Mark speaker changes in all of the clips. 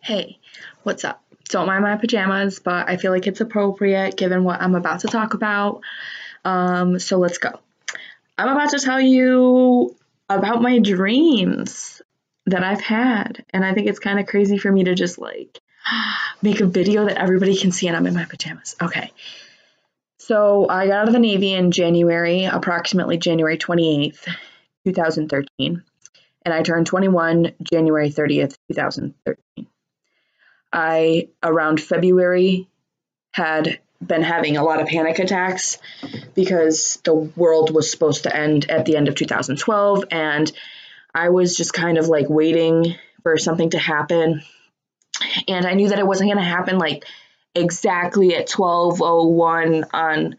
Speaker 1: Hey, what's up? Don't mind my pajamas, but I feel like it's appropriate given what I'm about to talk about. So let's go. I'm about to tell you about my dreams that I've had, and I think it's kind of crazy for me to just make a video that everybody can see and I'm in my pajamas. Okay. So I got out of the Navy in January, approximately January 28th, 2013, and I turned 21 January 30th, 2013. I, around February, had been having a lot of panic attacks because the world was supposed to end at the end of 2012, and I was just kind of like waiting for something to happen. And I knew that it wasn't going to happen like exactly at 12:01 on,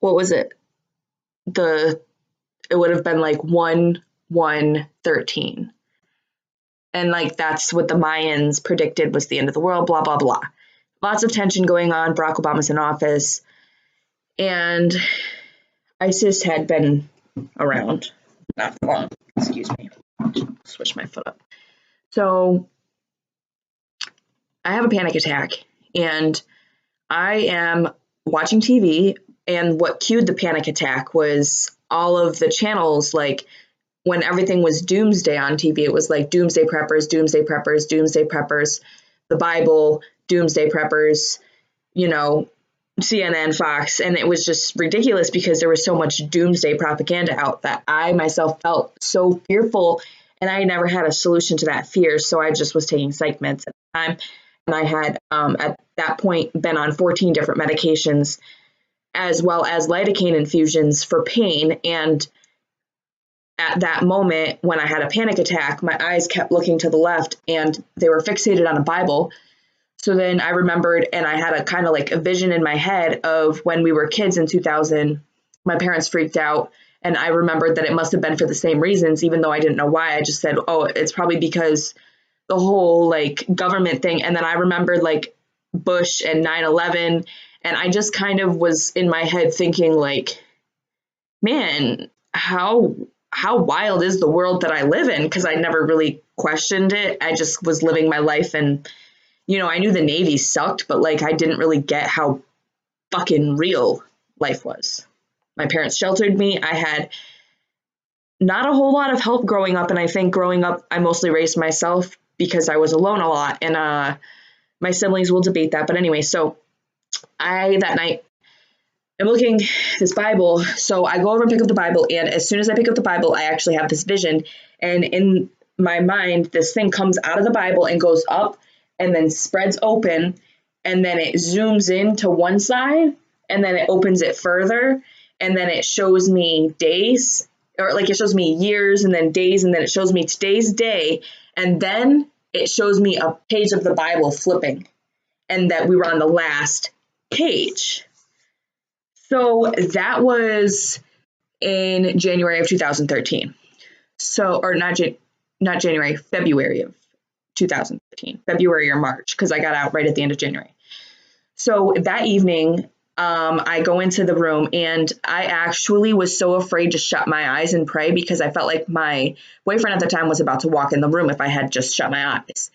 Speaker 1: what was it? It would have been like 1/1/13. And like that's what the Mayans predicted was the end of the world, blah, blah, blah. Lots of tension going on. Barack Obama's in office. And ISIS had been around not for long. Excuse me. Switch my foot up. So I have a panic attack and I am watching TV. And what cued the panic attack was all of the channels, like when everything was doomsday on TV, it was like doomsday preppers, doomsday preppers, doomsday preppers, the Bible, doomsday preppers, CNN, Fox. And it was just ridiculous because there was so much doomsday propaganda out that I myself felt so fearful, and I never had a solution to that fear. So I just was taking psych meds at the time. And I had, at that point, been on 14 different medications, as well as lidocaine infusions for pain. And at that moment, when I had a panic attack, my eyes kept looking to the left and they were fixated on a Bible. So then I remembered, and I had a kind of like a vision in my head of when we were kids in 2000, my parents freaked out. And I remembered that it must have been for the same reasons, even though I didn't know why. I just said, oh, it's probably because the whole like government thing. And then I remembered like Bush and 9/11. And I just kind of was in my head thinking like, man, how wild is the world that I live in? Because I never really questioned it. I just was living my life, and I knew the Navy sucked, but like I didn't really get how fucking real life was. My parents sheltered me. I had not a whole lot of help growing up, and I think growing up I mostly raised myself because I was alone a lot, and my siblings will debate that. But anyway, so I that night I'm looking this Bible. So I go over and pick up the Bible. And as soon as I pick up the Bible, I actually have this vision. And in my mind, this thing comes out of the Bible and goes up and then spreads open. And then it zooms in to one side and then it opens it further. And then it shows me days, or like it shows me years and then days. And then it shows me today's day. And then it shows me a page of the Bible flipping and that we were on the last page. So that was in January of 2013. So, or not January, February of 2013, February or March, because I got out right at the end of January. So that evening, I go into the room and I actually was so afraid to shut my eyes and pray because I felt like my boyfriend at the time was about to walk in the room if I had just shut my eyes.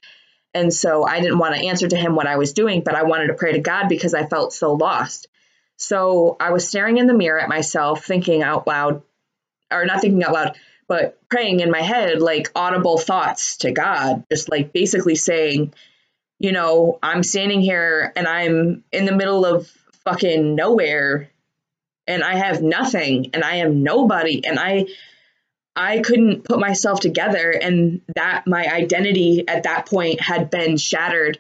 Speaker 1: And so I didn't want to answer to him what I was doing, but I wanted to pray to God because I felt so lost. So I was staring in the mirror at myself, thinking out loud, or not thinking out loud, but praying in my head, like audible thoughts to God, just like basically saying, I'm standing here and I'm in the middle of fucking nowhere and I have nothing and I am nobody. And I couldn't put myself together, and that my identity at that point had been shattered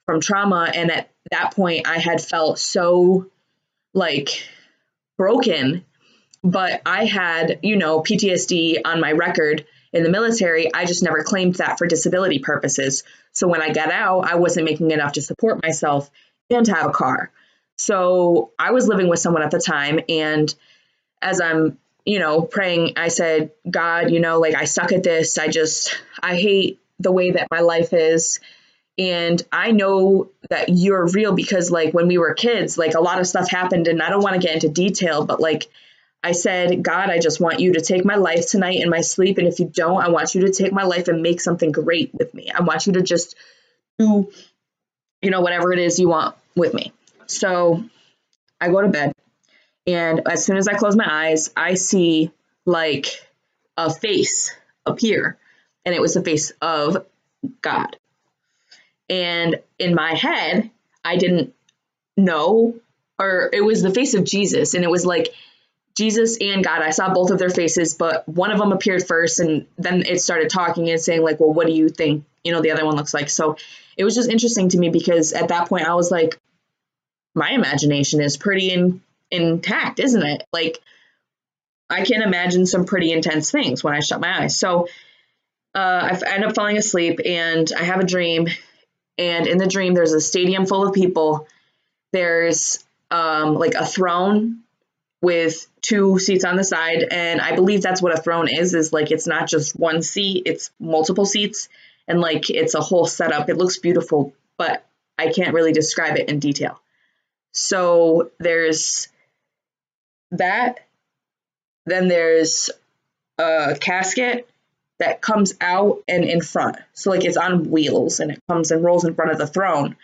Speaker 1: from trauma. And at that point I had felt so like broken, but I had, PTSD on my record in the military. I just never claimed that for disability purposes. So when I got out, I wasn't making enough to support myself and to have a car. So I was living with someone at the time. And as I'm, praying, I said, God, I suck at this. I hate the way that my life is. And I know that you're real because like when we were kids, like a lot of stuff happened, and I don't want to get into detail, but like I said, God, I just want you to take my life tonight in my sleep. And if you don't, I want you to take my life and make something great with me. I want you to just do, whatever it is you want with me. So I go to bed, and as soon as I close my eyes, I see like a face appear, and it was the face of God. And in my head, I didn't know, or it was the face of Jesus, and it was like Jesus and God. I saw both of their faces, but one of them appeared first, and then it started talking and saying like, well, what do you think, the other one looks like? So it was just interesting to me, because at that point I was like, my imagination is pretty intact, isn't it? Like, I can imagine some pretty intense things when I shut my eyes. So I end up falling asleep, and I have a dream, and in the dream there's a stadium full of people. There's like a throne with 2 seats on the side, and I believe that's what a throne is like, it's not just one seat, it's multiple seats, and like it's a whole setup. It looks beautiful, but I can't really describe it in detail. So there's that. Then there's a casket that comes out and in front, so like it's on wheels, and it comes and rolls in front of the throne.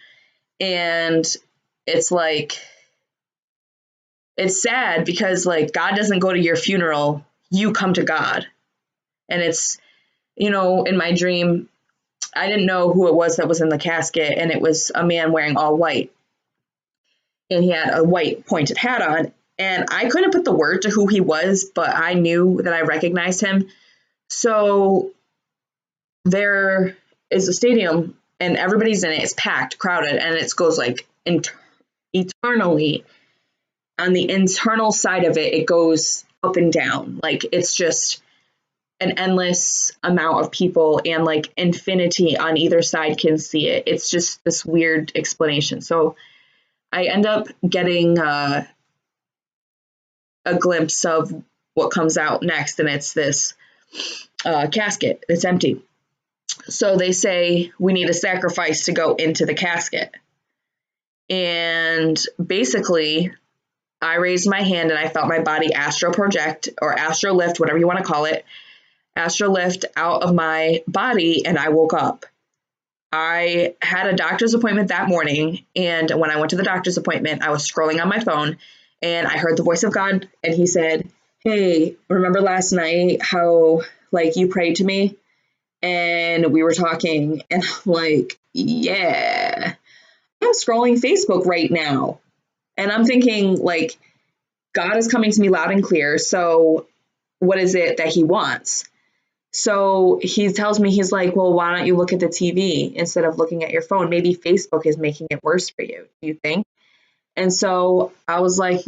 Speaker 1: And it's like, it's sad, because like God doesn't go to your funeral, you come to God. And it's, in my dream, I didn't know who it was that was in the casket, and it was a man wearing all white, and he had a white pointed hat on, and I couldn't put the word to who he was, but I knew that I recognized him. So there is a stadium, and everybody's in it. It's packed, crowded, and it goes like eternally. On the internal side of it, it goes up and down. Like, it's just an endless amount of people, and like infinity on either side can see it. It's just this weird explanation. So I end up getting a glimpse of what comes out next, and it's this casket. It's empty. So they say we need a sacrifice to go into the casket. And basically, I raised my hand, and I felt my body astral project, or astral lift, whatever you want to call it, astral lift out of my body, and I woke up. I had a doctor's appointment that morning, and when I went to the doctor's appointment, I was scrolling on my phone, and I heard the voice of God, and he said, hey, remember last night how like you prayed to me and we were talking? And I'm like, yeah, I'm scrolling Facebook right now. And I'm thinking, like, God is coming to me loud and clear. So what is it that he wants? So he tells me, he's like, well, why don't you look at the TV instead of looking at your phone? Maybe Facebook is making it worse for you, do you think? And so I was like,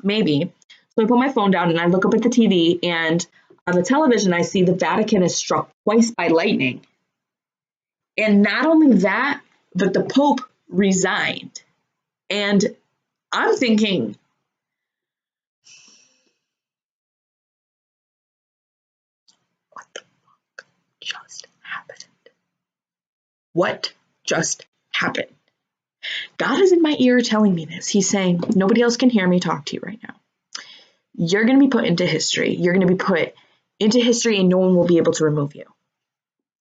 Speaker 1: maybe. So I put my phone down, and I look up at the TV, and on the television, I see the Vatican is struck twice by lightning. And not only that, but the Pope resigned. And I'm thinking, what the fuck just happened? What just happened? God is in my ear telling me this. He's saying, nobody else can hear me talk to you right now. You're going to be put into history. You're going to be put into history, and no one will be able to remove you.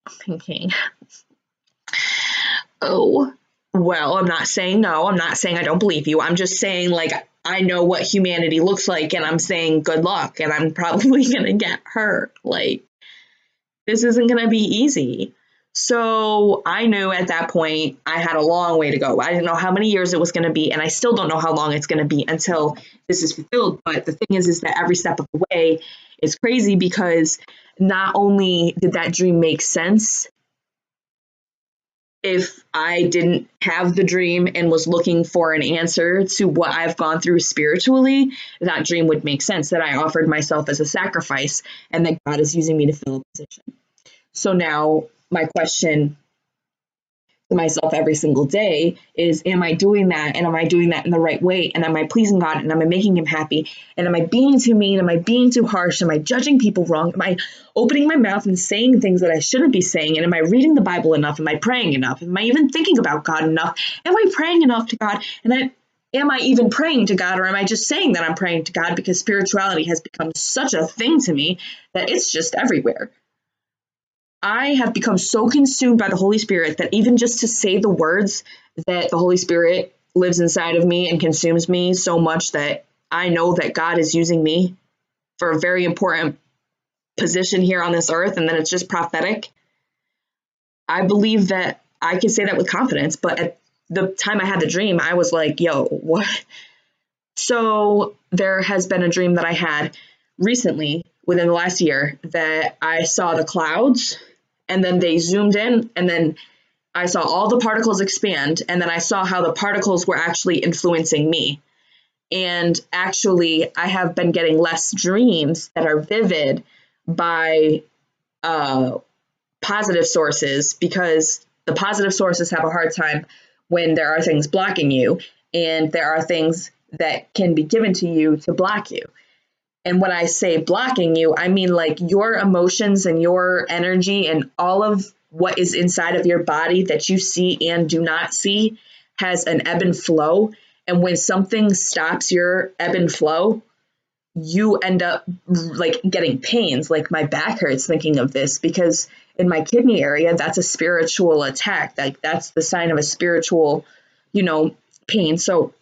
Speaker 1: I'm thinking, oh, well, I'm not saying no. I'm not saying I don't believe you. I'm just saying, like, I know what humanity looks like, and I'm saying good luck, and I'm probably going to get hurt. Like, this isn't going to be easy. So I knew at that point I had a long way to go. I didn't know how many years it was going to be, and I still don't know how long it's going to be until this is fulfilled. But the thing is that every step of the way is crazy, because not only did that dream make sense, if I didn't have the dream and was looking for an answer to what I've gone through spiritually, that dream would make sense, that I offered myself as a sacrifice and that God is using me to fill a position. So now my question to myself every single day is, am I doing that? And am I doing that in the right way? And am I pleasing God? And am I making him happy? And am I being too mean? Am I being too harsh? Am I judging people wrong? Am I opening my mouth and saying things that I shouldn't be saying? And am I reading the Bible enough? Am I praying enough? Am I even thinking about God enough? Am I praying enough to God? And am I even praying to God? Or am I just saying that I'm praying to God because spirituality has become such a thing to me that it's just everywhere? I have become so consumed by the Holy Spirit that even just to say the words that the Holy Spirit lives inside of me and consumes me so much that I know that God is using me for a very important position here on this earth, and then it's just prophetic. I believe that I can say that with confidence, but at the time I had the dream, I was like, yo, what? So there has been a dream that I had recently within the last year that I saw the clouds and then they zoomed in and then I saw all the particles expand and then I saw how the particles were actually influencing me. And actually, I have been getting less dreams that are vivid by positive sources because the positive sources have a hard time when there are things blocking you and there are things that can be given to you to block you. And when I say blocking you, I mean like your emotions and your energy and all of what is inside of your body that you see and do not see has an ebb and flow. And when something stops your ebb and flow, you end up like getting pains. Like my back hurts thinking of this because in my kidney area, that's a spiritual attack. Like that's the sign of a spiritual, pain. So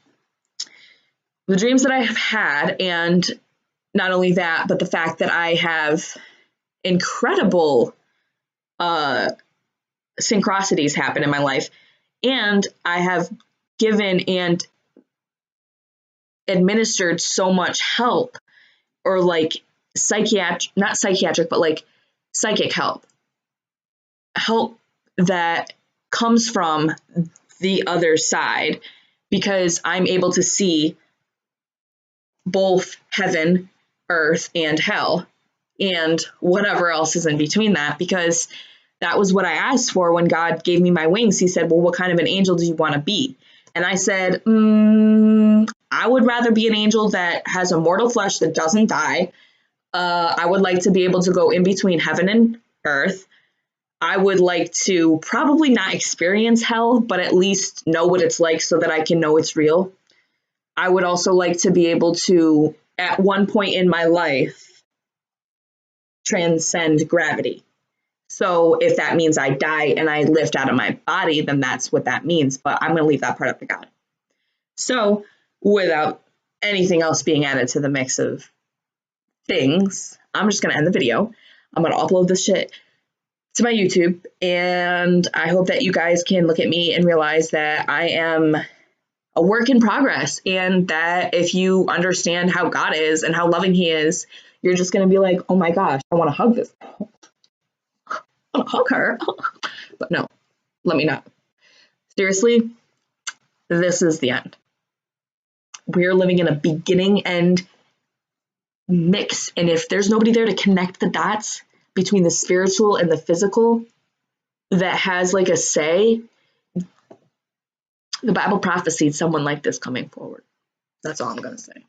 Speaker 1: the dreams that I have had, and not only that, but the fact that I have incredible synchronicities happen in my life, and I have given and administered so much help or like not psychiatric, but like psychic help that comes from the other side because I'm able to see both heaven, earth, and hell, and whatever else is in between that, because that was what I asked for when God gave me my wings. He said, well, what kind of an angel do you want to be? And I said, I would rather be an angel that has a mortal flesh that doesn't die. I would like to be able to go in between heaven and earth. I would like to probably not experience hell, but at least know what it's like so that I can know it's real. I would also like to be able to, at one point in my life, transcend gravity. So if that means I die and I lift out of my body, then that's what that means. But I'm going to leave that part up to God. So without anything else being added to the mix of things, I'm just going to end the video. I'm going to upload this shit to my YouTube. And I hope that you guys can look at me and realize that I am a work in progress, and that if you understand how God is and how loving he is, you're just going to be like, oh my gosh, I want to hug this. I want to hug her. But no, let me not. Seriously, this is the end. We're living in a beginning end mix. And if there's nobody there to connect the dots between the spiritual and the physical that has like a say, the Bible prophesied someone like this coming forward. That's all I'm going to say.